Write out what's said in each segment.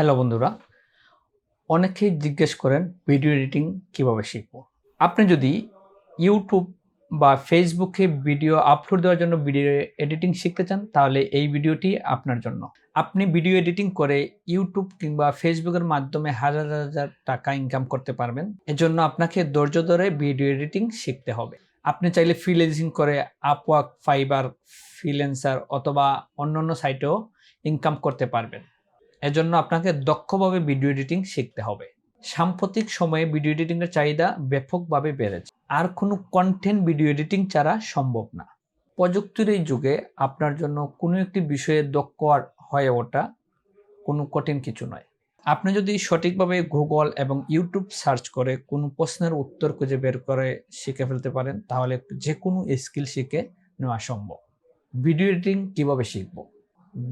Hello বন্ধুরা, অনেকেই জিজ্ঞেস করেন ভিডিও এডিটিং কিভাবে শিখব। আপনি যদি ইউটিউব বা ফেসবুকে ভিডিও আপলোড দেওয়ার জন্য ভিডিও এডিটিং শিখতে চান, তাহলে এই ভিডিওটি আপনার জন্য। আপনি ভিডিও এডিটিং করে ইউটিউব কিংবা ফেসবুকের মাধ্যমে হাজার হাজার টাকা ইনকাম করতে পারবেন। এজন্য আপনাকে ধৈর্য ধরে ভিডিও এডিটিং শিখতে হবে। আপনি চাইলে ফ্রিল্যান্সিং করে আপওয়ার্ক, ফাইবার, ফ্রিল্যান্সার অথবা অন্যান্য সাইটেও ইনকাম করতে পারবেন। এজন্য আপনাকে দক্ষভাবে ভিডিও এডিটিং শিখতে হবে। সাম্প্রতিক সময়ে ভিডিও এডিটিং এর চাহিদা ব্যাপকভাবে বেড়েছে। আর কোনো কন্টেন্ট ভিডিও এডিটিং ছাড়া সম্ভব না। প্রযুক্তির এই যুগে আপনার জন্য কোনো একটি বিষয়ে দক্ষ হয়ে ওঠা কোনো কঠিন কিছু নয়। আপনি যদি সঠিকভাবে গুগল এবং ইউটিউব সার্চ করে কোনো প্রশ্নের উত্তর খুঁজে বের করে শিখে ফেলতে পারেন, তাহলে যে কোনো স্কিল শিখে নেওয়া সম্ভব। ভিডিও এডিটিং কিভাবে শিখব?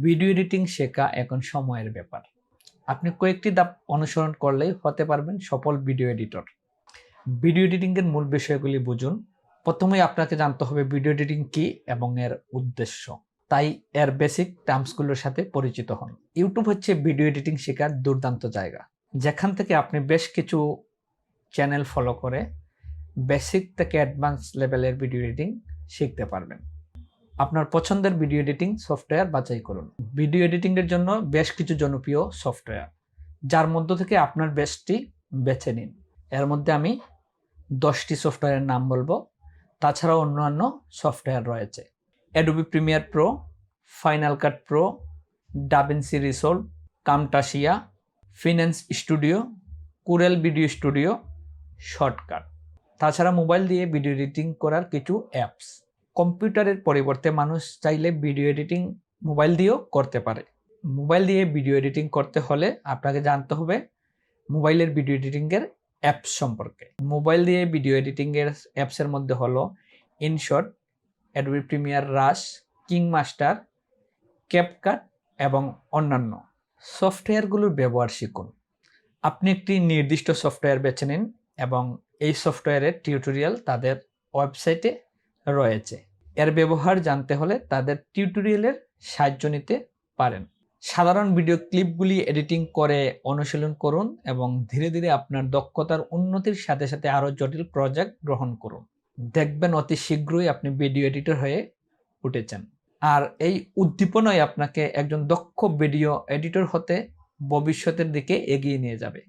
ভিডিও এডিটিং শেখা এখন সময়ের ব্যাপার। আপনি কয়েকটি ধাপ অনুসরণ করলেই হতে পারবেন সফল ভিডিও এডিটর। ভিডিও এডিটিং এর মূল বিষয়গুলি বুঝুন। প্রথমেই আপনাকে জানতে হবে ভিডিও এডিটিং কি এবং এর উদ্দেশ্য। তাই এর বেসিক টার্মসগুলোর সাথে পরিচিত হন। ইউটিউব হচ্ছে ভিডিও এডিটিং শেখার দুর্দান্ত জায়গা, যেখান থেকে আপনি বেশ কিছু চ্যানেল ফলো করে বেসিক থেকে অ্যাডভান্স লেভেলের ভিডিও এডিটিং শিখতে পারবেন। আপনার পছন্দের ভিডিও এডিটিং সফটওয়্যার বাছাই করুন। ভিডিও এডিটিং এর জন্য বেশ কিছু জনপ্রিয় সফটওয়্যার, যার মধ্য থেকে আপনার বেস্টটি বেছে নিন। এর মধ্যে আমি 10টি সফটওয়্যারের নাম বলবো। তাছাড়াও অন্যান্য সফটওয়্যার রয়েছে: Adobe Premiere Pro, Final Cut Pro, DaVinci Resolve, Camtasia, ফিনান্স studio, Corel video studio, Shotcut. তাছাড়া মোবাইল দিয়ে ভিডিও এডিটিং করার কিছু অ্যাপস। কম্পিউটারের পরিবর্তে মানুষ চাইলে ভিডিও এডিটিং মোবাইল দিয়েও করতে পারে। মোবাইল দিয়ে ভিডিও এডিটিং করতে হলে আপনাকে জানতে হবে মোবাইলের ভিডিও এডিটিং এর অ্যাপস সম্পর্কে। মোবাইল দিয়ে ভিডিও এডিটিং এর অ্যাপসের মধ্যে হলো ইনশট, অ্যাডোবি প্রিমিয়ার, রাশ, কিংমাস্টার, ক্যাপকাট এবং অন্যান্য। সফটওয়্যারগুলোর ব্যবহার শিখুন। আপনি একটি নির্দিষ্ট সফটওয়্যার বেছে নিন এবং এই সফটওয়্যারের টিউটোরিয়াল তাদের ওয়েবসাইটে রয়েছে। এর ব্যবহার জানতে হলে তাদের টিউটোরিয়ালের সাহায্য নিতে পারেন। সাধারণ ভিডিও ক্লিপগুলি এডিটিং করে অনুশীলন করুন এবং ধীরে ধীরে আপনার দক্ষতার উন্নতির সাথে সাথে আরও জটিল প্রজেক্ট গ্রহণ করুন। দেখবেন অতি শীঘ্রই আপনি ভিডিও এডিটর হয়ে উঠেছেন। আর এই উদ্দীপনাই আপনাকে একজন দক্ষ ভিডিও এডিটর হতে ভবিষ্যতের দিকে এগিয়ে নিয়ে যাবে।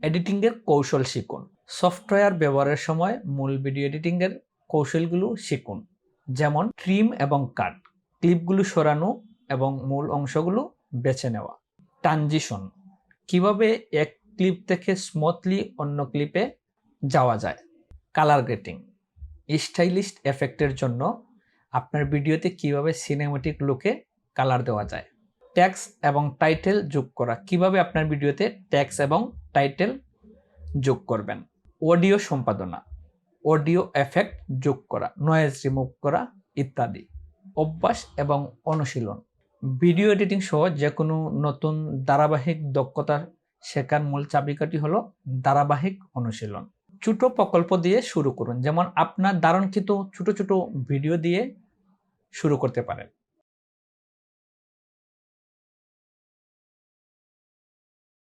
এডিটিংয়ের কৌশল শিখুন। সফটওয়্যার ব্যবহারের সময় মূল ভিডিও এডিটিংয়ের কৌশলগুলো শিখুন, যেমন ট্রিম এবং কাট, ক্লিপগুলো সরানো এবং মূল অংশগুলো বেছে নেওয়া। ট্রানজিশন, কিভাবে এক ক্লিপ থেকে স্মুথলি অন্য ক্লিপে যাওয়া যায়। কালার গ্রেডিং, স্টাইলিশ এফেক্টের জন্য আপনার ভিডিওতে কিভাবে সিনেম্যাটিক লুকে কালার দেওয়া যায়। ট্যাক্স এবং টাইটেল যোগ করা, কিভাবে আপনার ভিডিওতে ট্যাক্স এবং টাইটেল যোগ করবেন। অডিও সম্পাদনা, অডিও এফেক্ট যোগ করা, নয়েজ রিমুভ করা ইত্যাদি। অভ্যাস এবং অনুশীলন, ভিডিও এডিটিং সহ যে কোনো নতুন ধারাবাহিক দক্ষতা শেখার মূল চাবিকাঠি হলো ধারাবাহিক অনুশীলন। ছোট প্রকল্প দিয়ে শুরু করুন, যেমন আপনার ধারণকৃত ছোট ছোট ভিডিও দিয়ে শুরু করতে পারেন।